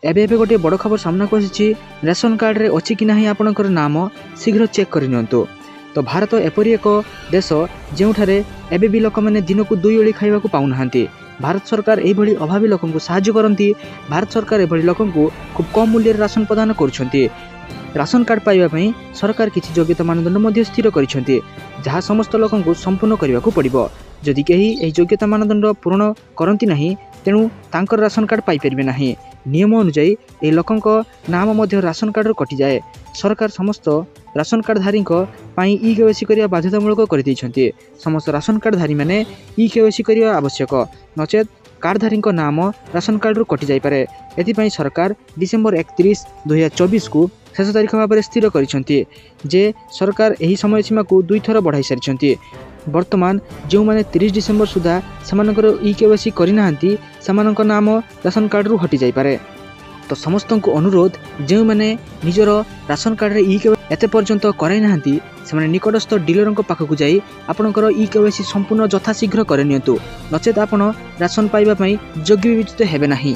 एबे एबे गोटे बड़ खबर सामना को आसी रेशन कार्ड रे अच्छी कि नहीं आपणकर नाम शीघ्र चेक करनियंतु। तो भारत एपरी एक देश जोठारे एबे भी लोक मैंने दिन को 2 ओली खाइबा पाऊना। भारत सरकार यही अभावी लोक साहाय्य करती। भारत सरकार एभली लोक खूब कम मूल्य राशन प्रदान कर राशन कार्ड पाइबापी सरकार किसी योग्यता मानदंड स्थिर कर जहाँ समस्त लोक संपूर्ण करने को पड़ो। जदि कहीं यह योग्यता मानदंड पूर्ण करती ना तेणु तांकर राशन कार्ड पाइपर ना। नियम अनुजाई ये लोकों नाम राशन कार्ड रू कटि जाए। सरकार समस्त राशन कार्डधारी ई केवाईसी करने बाध्यतामूलक कर समस्त राशन कार्डधारी मैंने ई केवाईसी करने आवश्यक नचेत कार्डधारी नाम राशन कार्ड रू कटि जाइपारे। एथिपाई सरकार डिसेम्बर 31, 2024 को शेष तारीख भाव में स्थिर कर सरकार यही समय सीमा को 2 थर बढ़ाई सारी। वर्तमान जो मैंने 30 डिसेम्बर सुधा सेमानकर ई केवाईसी करना सेमानक नाम राशन कार्ड रू हटि जाइपारे। तो समस्त को अनुरोध जो मैंने निजर राशन कार्ड रे ई केवाईसी एते पर्यंत कराई नाहंती से निकटस्थ डीलर पाखक जाई आपणकर ई केवाईसी संपूर्ण यथाशीघ्र करनियंतु नचेत आपण राशन पाइबा पई योग्य विवेचित हेबे नाही।